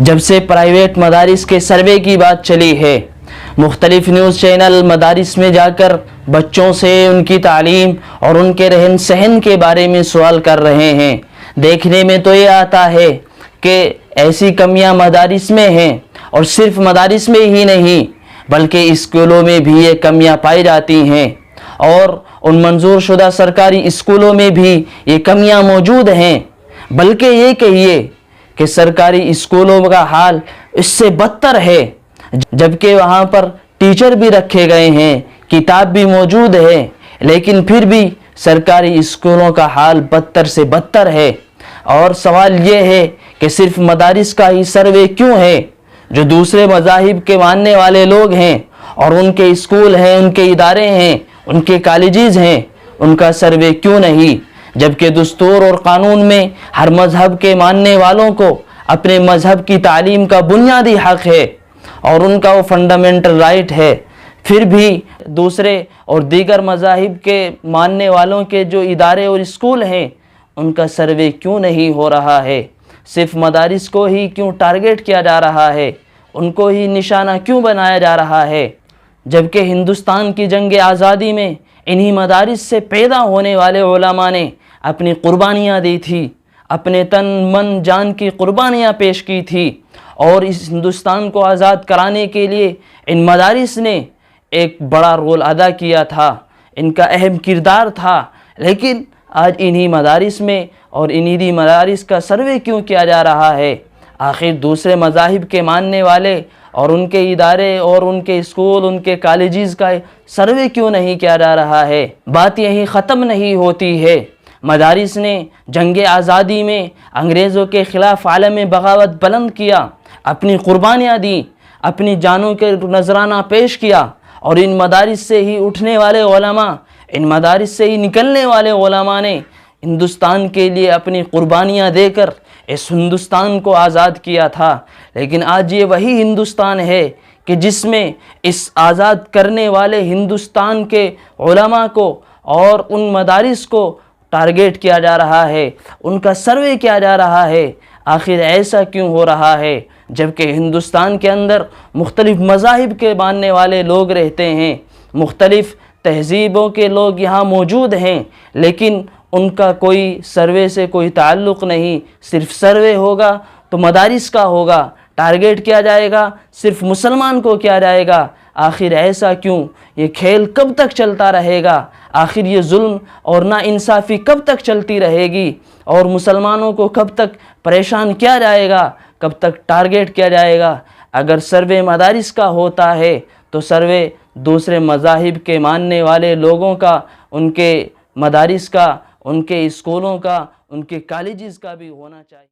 جب سے پرائیویٹ مدارس کے سروے کی بات چلی ہے، مختلف نیوز چینل مدارس میں جا کر بچوں سے ان کی تعلیم اور ان کے رہن سہن کے بارے میں سوال کر رہے ہیں۔ دیکھنے میں تو یہ آتا ہے کہ ایسی کمیاں مدارس میں ہیں، اور صرف مدارس میں ہی نہیں بلکہ اسکولوں میں بھی یہ کمیاں پائی جاتی ہیں، اور ان منظور شدہ سرکاری اسکولوں میں بھی یہ کمیاں موجود ہیں۔ بلکہ یہ کہیے کہ سرکاری اسکولوں کا حال اس سے بدتر ہے، جبکہ وہاں پر ٹیچر بھی رکھے گئے ہیں، کتاب بھی موجود ہے، لیکن پھر بھی سرکاری اسکولوں کا حال بدتر سے بدتر ہے۔ اور سوال یہ ہے کہ صرف مدارس کا ہی سروے کیوں ہے؟ جو دوسرے مذاہب کے ماننے والے لوگ ہیں اور ان کے اسکول ہیں، ان کے ادارے ہیں، ان کے کالجز ہیں، ان کا سروے کیوں نہیں؟ جبکہ دستور اور قانون میں ہر مذہب کے ماننے والوں کو اپنے مذہب کی تعلیم کا بنیادی حق ہے اور ان کا وہ فنڈامنٹل رائٹ ہے، پھر بھی دوسرے اور دیگر مذاہب کے ماننے والوں کے جو ادارے اور اسکول ہیں ان کا سروے کیوں نہیں ہو رہا ہے؟ صرف مدارس کو ہی کیوں ٹارگٹ کیا جا رہا ہے؟ ان کو ہی نشانہ کیوں بنایا جا رہا ہے؟ جبکہ ہندوستان کی جنگ آزادی میں انہی مدارس سے پیدا ہونے والے علماء نے اپنی قربانیاں دی تھی، اپنے تن من جان کی قربانیاں پیش کی تھی، اور اس ہندوستان کو آزاد کرانے کے لیے ان مدارس نے ایک بڑا رول ادا کیا تھا، ان کا اہم کردار تھا۔ لیکن آج انہی مدارس میں اور انہی مدارس کا سروے کیوں کیا جا رہا ہے؟ آخر دوسرے مذاہب کے ماننے والے اور ان کے ادارے اور ان کے اسکول، ان کے کالجز کا سروے کیوں نہیں کیا جا رہا ہے؟ بات یہیں ختم نہیں ہوتی ہے۔ مدارس نے جنگ آزادی میں انگریزوں کے خلاف عالم بغاوت بلند کیا، اپنی قربانیاں دیں، اپنی جانوں کے نذرانہ پیش کیا، اور ان مدارس سے ہی اٹھنے والے علماء، ان مدارس سے ہی نکلنے والے علماء نے ہندوستان کے لیے اپنی قربانیاں دے کر اس ہندوستان کو آزاد کیا تھا۔ لیکن آج یہ وہی ہندوستان ہے کہ جس میں اس آزاد کرنے والے ہندوستان کے علماء کو اور ان مدارس کو ٹارگٹ کیا جا رہا ہے، ان کا سروے کیا جا رہا ہے۔ آخر ایسا کیوں ہو رہا ہے جبکہ ہندوستان کے اندر مختلف مذاہب کے ماننے والے لوگ رہتے ہیں، مختلف تہذیبوں کے لوگ یہاں موجود ہیں، لیکن ان کا کوئی سروے سے کوئی تعلق نہیں؟ صرف سروے ہوگا تو مدارس کا ہوگا، ٹارگٹ کیا جائے گا صرف مسلمان کو کیا جائے گا۔ آخر ایسا کیوں؟ یہ کھیل کب تک چلتا رہے گا؟ آخر یہ ظلم اور ناانصافی کب تک چلتی رہے گی؟ اور مسلمانوں کو کب تک پریشان کیا جائے گا؟ کب تک ٹارگٹ کیا جائے گا؟ اگر سروے مدارس کا ہوتا ہے تو سروے دوسرے مذاہب کے ماننے والے لوگوں کا، ان کے مدارس کا، ان کے اسکولوں کا، ان کے کالجز کا بھی ہونا چاہیے۔